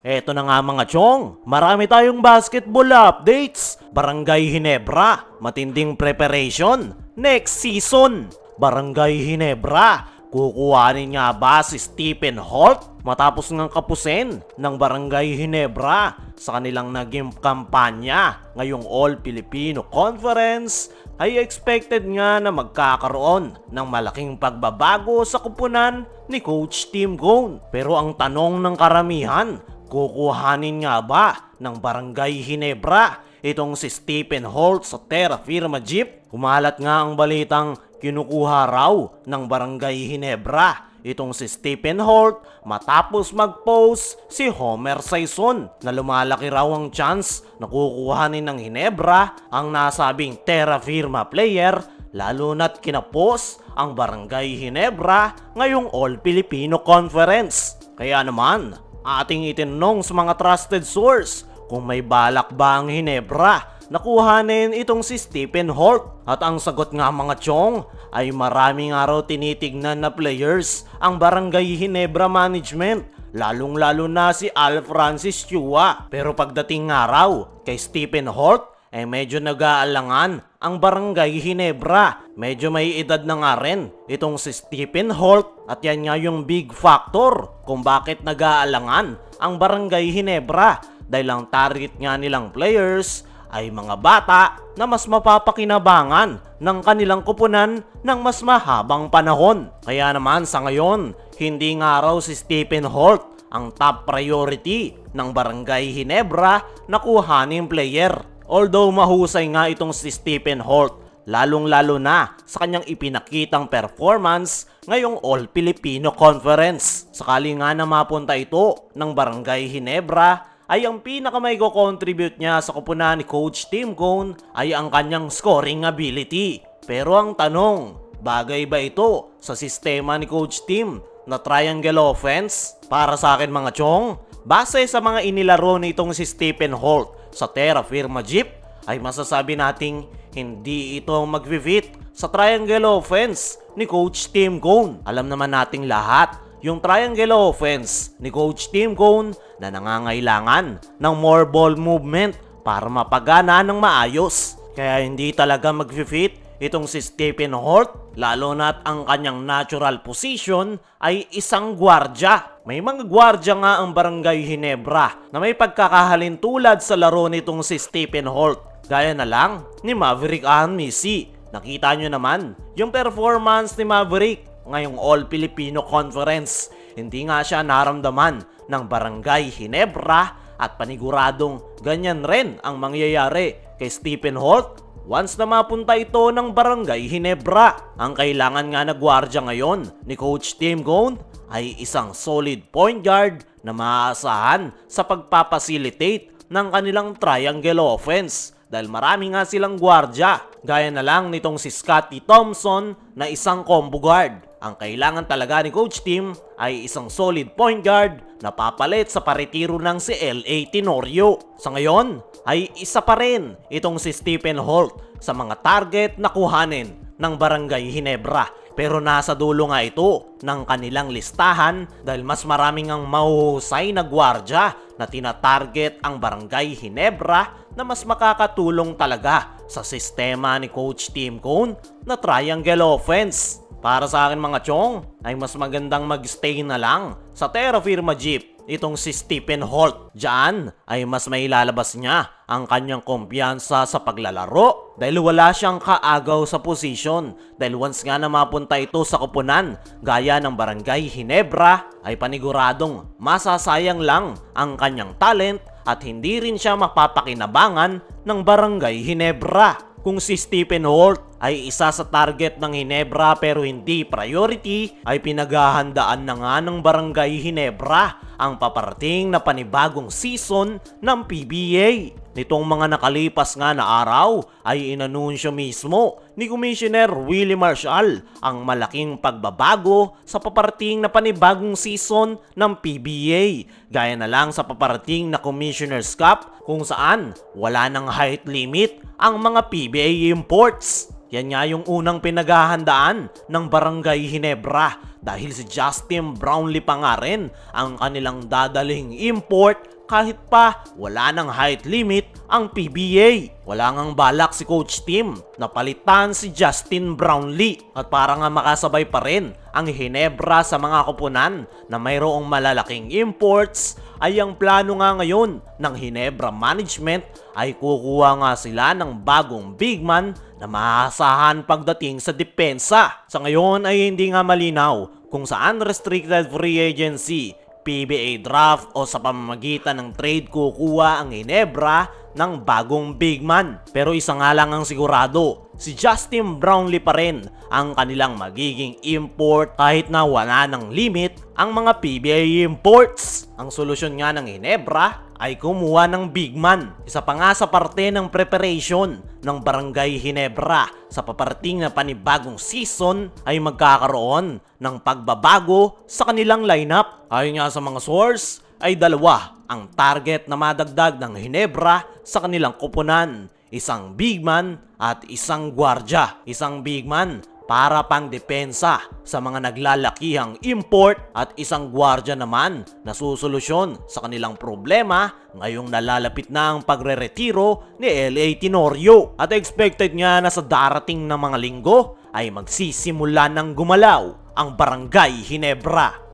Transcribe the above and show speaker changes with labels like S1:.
S1: Eto na nga mga chong, marami tayong basketball updates. Barangay Ginebra, matinding preparation next season. Barangay Ginebra, kukuhanin nga ba si Stephen Holt matapos ngang kapusin ng Barangay Ginebra sa kanilang naging kampanya ngayong All-Filipino Conference? Ay expected nga na magkakaroon ng malaking pagbabago sa kupunan ni Coach Tim Cone. Pero ang tanong ng karamihan, kukuhanin nga ba ng Barangay Ginebra itong si Stephen Holt sa Terra Firma Jeep? Kumalat nga ang balitang kinukuha raw ng Barangay Ginebra itong si Stephen Holt matapos mag-post si Homer Sison na lumalaki raw ang chance na kukuhanin ng Ginebra ang nasabing Terra Firma player, lalo na't kinapos ang Barangay Ginebra ngayong All-Filipino Conference. Kaya naman, ating itinanong sa mga trusted source kung may balak ba ang Ginebra na kuhanin itong si Stephen Holt. At ang sagot nga mga chong ay maraming araw tinitignan na players ang Barangay Ginebra management, lalong-lalo na si Al Francis Chua. Pero pagdating nga raw kay Stephen Holt ay medyo nag-aalangan ang Barangay Ginebra. Medyo may edad na nga rin itong si Stephen Holt at yan nga yung big factor kung bakit nag-aalangan ang Barangay Ginebra, dahil ang target nga nilang players ay mga bata na mas mapapakinabangan ng kanilang kupunan ng mas mahabang panahon. Kaya naman sa ngayon, hindi nga raw si Stephen Holt ang top priority ng Barangay Ginebra na kuhaning player. Although mahusay nga itong si Stephen Holt, lalong-lalo na sa kanyang ipinakitang performance ngayong All-Filipino Conference. Sakali nga na mapunta ito ng Barangay Ginebra, ay ang pinakamay ko-contribute niya sa kupunan ni Coach Tim Cone ay ang kanyang scoring ability. Pero ang tanong, bagay ba ito sa sistema ni Coach Tim na triangle offense? Para sa akin mga chong, base sa mga inilaro nitong si Stephen Holt sa Terra Firma Jeep, ay masasabi nating hindi ito mag-fit sa triangle offense ni Coach Tim Cone. Alam naman nating lahat, yung triangle offense ni Coach Tim Cone na nangangailangan ng more ball movement para mapagana ng maayos. Kaya hindi talaga mag-fit itong si Stephen Holt, lalo na't ang kanyang natural position ay isang gwardya. May mga gwardya nga ang Barangay Ginebra na may pagkakahalin tulad sa laro nitong si Stephen Holt. Gaya na lang ni Maverick Messi. Nakita nyo naman yung performance ni Maverick ngayong All-Filipino Conference. Hindi nga siya naramdaman ng Barangay Ginebra at paniguradong ganyan rin ang mangyayari kay Stephen Holt once na mapunta ito ng Barangay Ginebra. Ang kailangan nga na gwardya ngayon ni Coach Tim Cone ay isang solid point guard na maaasahan sa pagpapacilitate ng kanilang triangle offense, dahil marami nga silang gwardya. Gaya na lang nitong si Scottie Thompson na isang combo guard. Ang kailangan talaga ni Coach Tim ay isang solid point guard na papalit sa paretiro ng si L.A. Tenorio. Sa ngayon ay isa pa rin itong si Stephen Holt sa mga target na kuhanin ng Barangay Ginebra. Pero nasa dulo nga ito ng kanilang listahan dahil mas maraming ang mahuhusay na gwardya na tinatarget ang Barangay Ginebra na mas makakatulong talaga sa sistema ni Coach Tim Cone na triangle offense. Para sa akin mga chong, ay mas magandang mag-stay na lang sa Terra Firma Jeep itong si Stephen Holt. Diyan ay mas mailalabas niya ang kanyang kumpiyansa sa paglalaro dahil wala siyang kaagaw sa posisyon. Dahil once nga na mapunta ito sa kupunan gaya ng Barangay Ginebra, ay paniguradong masasayang lang ang kanyang talent at hindi rin siya mapapakinabangan ng Barangay Ginebra. Kung si Stephen Holt ay isa sa target ng Ginebra pero hindi priority, ay pinaghahandaan na nga ng Barangay Ginebra ang paparating na panibagong season ng PBA. Nitong mga nakalipas nga na araw ay inanunsyo mismo ni Commissioner Willie Marshall ang malaking pagbabago sa paparating na panibagong season ng PBA. Gaya na lang sa paparating na Commissioner's Cup kung saan wala ng height limit ang mga PBA imports. Yan nga yung unang pinaghahandaan ng Barangay Ginebra dahil si Justin Brownlee pa nga rin ang kanilang dadaling import kahit pa wala ng height limit ang PBA. Wala ngang balak si Coach Tim na palitan si Justin Brownlee at para nga makasabay pa rin ang Ginebra sa mga koponan na mayroong malalaking imports, ay ang plano nga ngayon ng Ginebra management ay kukuha nga sila ng bagong big man na maasahan pagdating sa depensa. Sa ngayon ay hindi nga malinaw kung saan restricted free agency, PBA draft o sa pamamagitan ng trade kukuha ang Ginebra ng bagong big man. Pero isa nga lang ang sigurado, si Justin Brownlee pa rin ang kanilang magiging import kahit na wala ng limit ang mga PBA imports. Ang solusyon nga ng Ginebra ay kumuha ng big man. Isa pa nga sa parte ng preparation ng Barangay Ginebra sa paparating na panibagong season ay magkakaroon ng pagbabago sa kanilang lineup. Ayon nga sa mga source ay dalawa ang target na madagdag ng Ginebra sa kanilang koponan. Isang big man at isang gwardya. Isang big man para pang depensa sa mga naglalakihang import at isang gwardya naman na susolusyon sa kanilang problema ngayong nalalapit na ang pagre-retiro ni L.A. Tenorio. At expected nga na sa darating na mga linggo ay magsisimula ng gumalaw ang Barangay Ginebra.